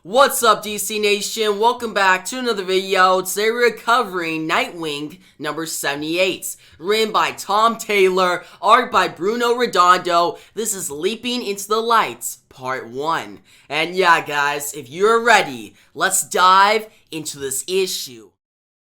What's up, DC Nation? Welcome back to another video. Today we're covering Nightwing number 78. Written by Tom Taylor, art by Bruno Redondo. This is Leaping into the Lights, part 1. And yeah, guys, if you're ready, let's dive into this issue.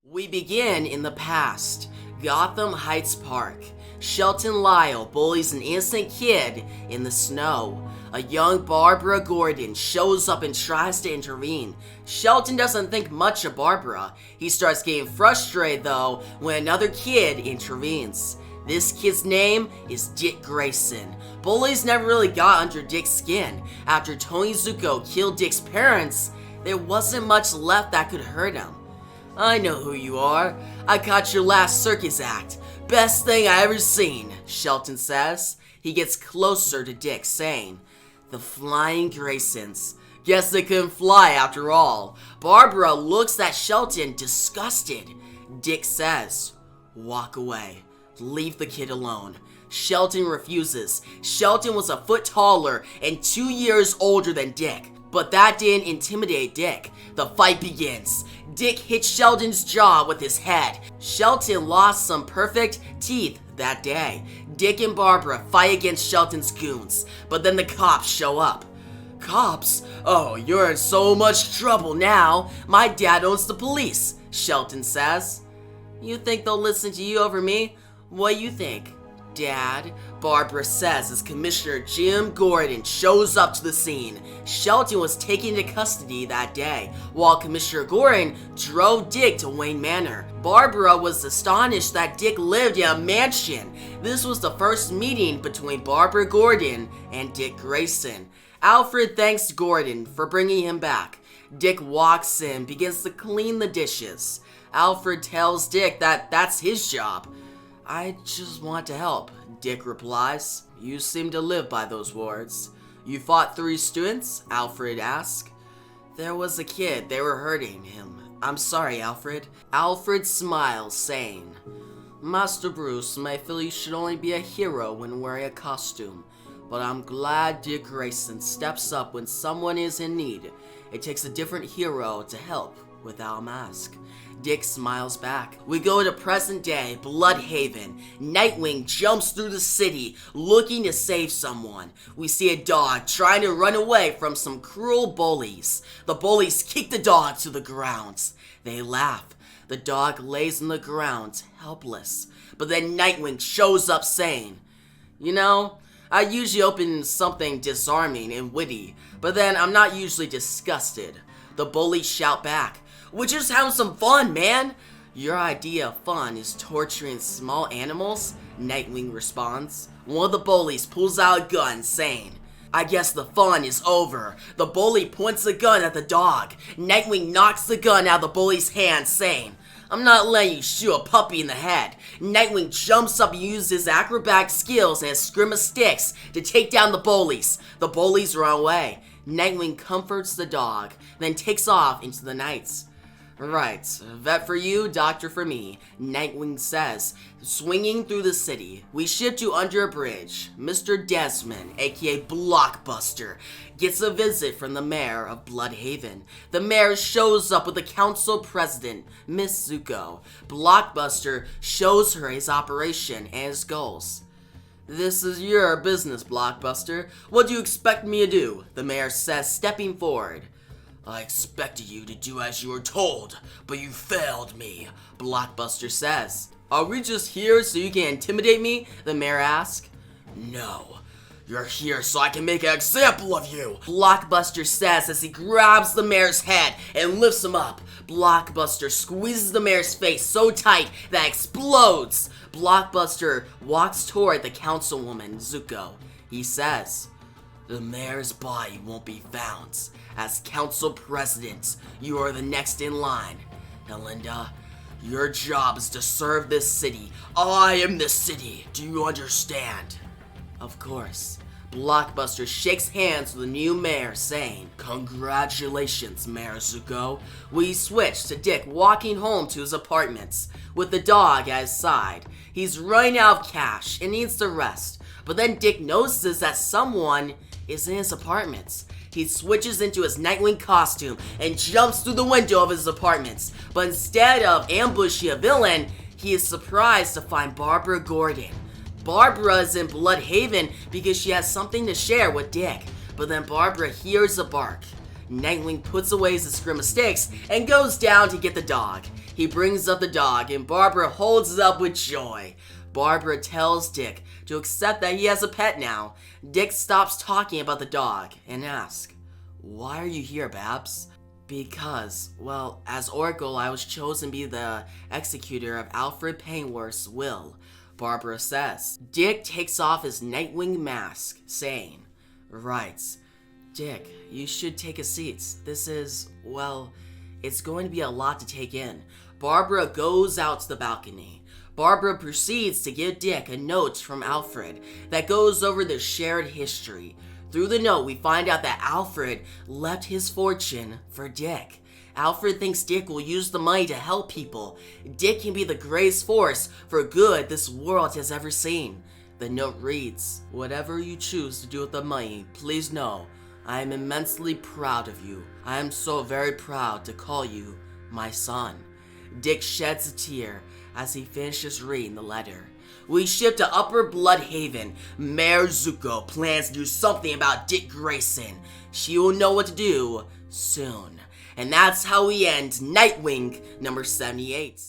We begin in the past, Gotham Heights Park. Shelton Lyle bullies an innocent kid in the snow. A young Barbara Gordon shows up and tries to intervene. Shelton doesn't think much of Barbara. He starts getting frustrated though when another kid intervenes. This kid's name is Dick Grayson. Bullies never really got under Dick's skin. After Tony Zuko killed Dick's parents, there wasn't much left that could hurt him. I know who you are. I caught your last circus act. Best thing I ever seen, Shelton says. He gets closer to Dick, saying, "The Flying Graysons. Guess they couldn't fly after all." Barbara looks at Shelton, disgusted. Dick says, "Walk away. Leave the kid alone." Shelton refuses. Shelton was a foot taller and 2 years older than Dick, but that didn't intimidate Dick. The fight begins. Dick hits Shelton's jaw with his head. Shelton lost some perfect teeth that day. Dick and Barbara fight against Shelton's goons, but then the cops show up. "Cops? Oh, you're in so much trouble now. My dad owns the police," Shelton says. "You think they'll listen to you over me? What do you think, Dad?" Barbara says as Commissioner Jim Gordon shows up to the scene. Shelton was taken into custody that day, while Commissioner Gordon drove Dick to Wayne Manor. Barbara was astonished that Dick lived in a mansion. This was the first meeting between Barbara Gordon and Dick Grayson. Alfred thanks Gordon for bringing him back. Dick walks in, begins to clean the dishes. Alfred tells Dick that that's his job. "I just want to help," Dick replies. "You seem to live by those words." "You fought 3 students?" Alfred asks. "There was a kid. They were hurting him. I'm sorry, Alfred." Alfred smiles, saying, "Master Bruce may feel you should only be a hero when wearing a costume, but I'm glad Dick Grayson steps up when someone is in need. It takes a different hero to help without a mask." Dick smiles back. We go to present day, Bludhaven. Nightwing jumps through the city looking to save someone. We see a dog trying to run away from some cruel bullies. The bullies kick the dog to the ground. They laugh. The dog lays on the ground, helpless. But then Nightwing shows up saying, "You know, I usually open something disarming and witty, but then I'm not usually disgusted." The bullies shout back, "We're just having some fun, man." "Your idea of fun is torturing small animals?" Nightwing responds. One of the bullies pulls out a gun, saying, "I guess the fun is over." The bully points the gun at the dog. Nightwing knocks the gun out of the bully's hand, saying, "I'm not letting you shoot a puppy in the head." Nightwing jumps up and uses his acrobatic skills and his scrim of sticks to take down the bullies. The bullies run away. Nightwing comforts the dog, then takes off into the night. "Right, vet for you, doctor for me," Nightwing says, swinging through the city. We ship to under a bridge. Mr. Desmond, aka Blockbuster, gets a visit from the mayor of Bludhaven. The mayor shows up with the council president, Miss Zuko. Blockbuster shows her his operation and his goals. "This is your business, Blockbuster. What do you expect me to do?" the mayor says, stepping forward. "I expected you to do as you were told, but you failed me," Blockbuster says. "Are we just here so you can intimidate me?" the mayor asks. "No, you're here so I can make an example of you," Blockbuster says as he grabs the mayor's head and lifts him up. Blockbuster squeezes the mayor's face so tight that it explodes. Blockbuster walks toward the councilwoman, Zuko. He says, "The mayor's body won't be found. As council president, you are the next in line. Helinda, your job is to serve this city. I am the city. Do you understand?" "Of course." Blockbuster shakes hands with the new mayor, saying, "Congratulations, Mayor Zuko." We switch to Dick walking home to his apartments with the dog at his side. He's running out of cash and needs to rest, but then Dick notices that someone is in his apartment. he switches into his Nightwing costume and jumps through the window of his apartment. But instead of ambushing a villain, he is surprised to find Barbara Gordon. Barbara is in Bludhaven because she has something to share with Dick, but then Barbara hears a bark. Nightwing puts away his scrim of sticks and goes down to get the dog. He brings up the dog and Barbara holds it up with joy. Barbara tells Dick to accept that he has a pet now. Dick stops talking about the dog and asks, "Why are you here, Babs?" "Because, well, as Oracle, I was chosen to be the executor of Alfred Pennyworth's will," Barbara says. Dick takes off his Nightwing mask, saying, "Right. Dick, you should take a seat. This is, well, it's going to be a lot to take in." Barbara goes out to the balcony. Barbara proceeds to give Dick a note from Alfred that goes over their shared history. Through the note, we find out that Alfred left his fortune for Dick. Alfred thinks Dick will use the money to help people. Dick can be the greatest force for good this world has ever seen. The note reads, "Whatever you choose to do with the money, please know I am immensely proud of you. I am so very proud to call you my son." Dick sheds a tear as he finishes reading the letter. We ship to Upper Bludhaven. Mayor Zuko plans to do something about Dick Grayson. She will know what to do soon. And that's how we end Nightwing number 78.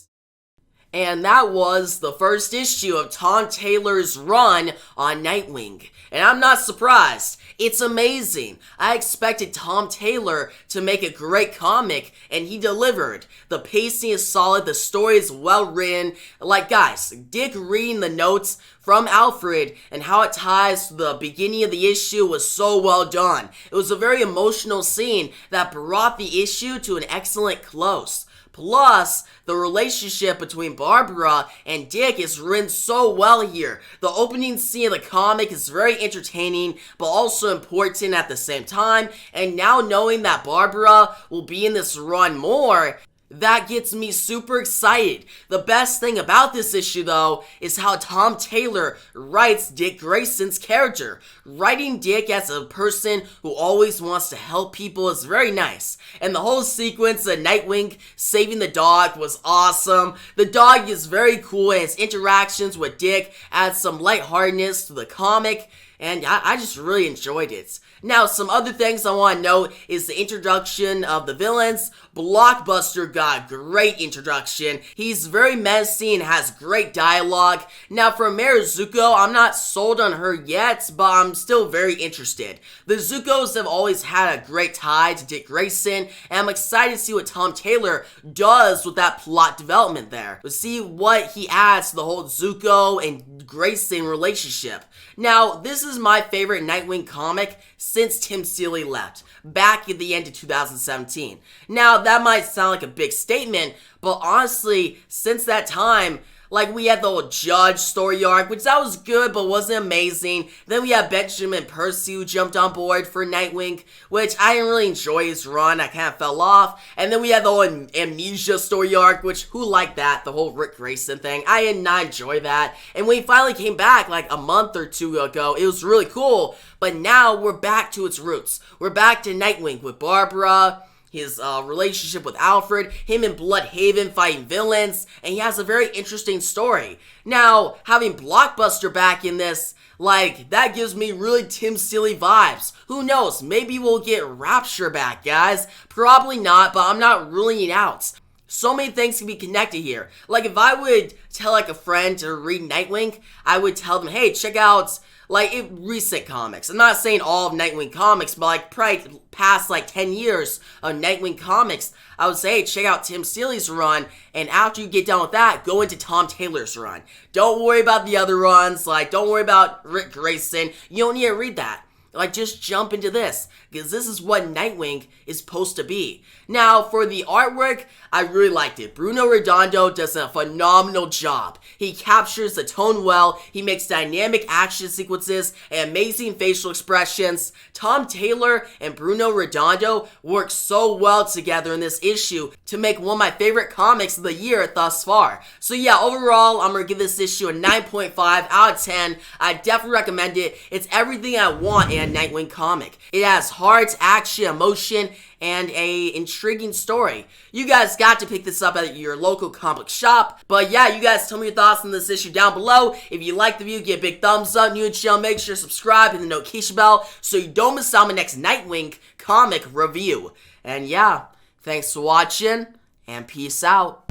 And that was the first issue of Tom Taylor's run on Nightwing. And I'm not surprised. It's amazing. I expected Tom Taylor to make a great comic, and he delivered. The pacing is solid, the story is well written. Like, guys, Dick reading the notes from Alfred and how it ties to the beginning of the issue was so well done. It was a very emotional scene that brought the issue to an excellent close. Plus, the relationship between Barbara and Dick is written so well here. The opening scene of the comic is very entertaining, but also important at the same time. And now knowing that Barbara will be in this run more, that gets me super excited. The best thing about this issue, though, is how Tom Taylor writes Dick Grayson's character. Writing Dick as a person who always wants to help people is very nice. And the whole sequence of Nightwing saving the dog was awesome. The dog is very cool, and his interactions with Dick add some lightheartedness to the comic. And I just really enjoyed it. Now, some other things I want to note is the introduction of the villains. Blockbuster got a great introduction. He's very menacing and has great dialogue. Now, for Mayor Zuko, I'm not sold on her yet, but I'm still very interested. The Zukos have always had a great tie to Dick Grayson, and I'm excited to see what Tom Taylor does with that plot development there. We'll see what he adds to the whole Zuko and Grayson relationship. Now, this is my favorite Nightwing comic since Tim Seeley left, back at the end of 2017. Now, that might sound like a big statement, but honestly, since that time, like, we had the whole Judge story arc, which that was good, but wasn't amazing. Then we had Benjamin Percy, who jumped on board for Nightwing, which I didn't really enjoy his run. I kind of fell off. And then we had the whole Amnesia story arc, which, who liked that? The whole Rick Grayson thing. I did not enjoy that. And when he finally came back, like a month or two ago, it was really cool. But now, we're back to its roots. We're back to Nightwing with Barbara, his relationship with Alfred, him in Bludhaven fighting villains, and he has a very interesting story. Now, having Blockbuster back in this, like, that gives me really Tim Seeley vibes. Who knows, maybe we'll get Rapture back, guys. Probably not, but I'm not ruling it out. So many things can be connected here. Like, if I would tell, like, a friend to read Nightwing, I would tell them, hey, check out, like, recent comics. I'm not saying all of Nightwing comics, but, like, probably past, like, 10 years of Nightwing comics, I would say, hey, check out Tim Seeley's run, and after you get done with that, go into Tom Taylor's run. Don't worry about the other runs, like, don't worry about Rick Grayson. You don't need to read that. Like, just jump into this, because this is what Nightwing is supposed to be. Now, for the artwork, I really liked it. Bruno Redondo does a phenomenal job. He captures the tone well, he makes dynamic action sequences and amazing facial expressions. Tom Taylor and Bruno Redondo work so well together in this issue to make one of my favorite comics of the year thus far. So yeah, overall, I'm going to give this issue a 9.5 out of 10. I definitely recommend it. It's everything I want in a Batman Nightwing comic. It has heart, action, emotion, and a intriguing story. You guys got to pick this up at your local comic shop. But yeah, you guys tell me your thoughts on this issue down below. If you like the video, give a big thumbs up. New to the channel, make sure to subscribe and the notification bell so you don't miss out on my next Nightwing comic review. And yeah, thanks for watching, and peace out.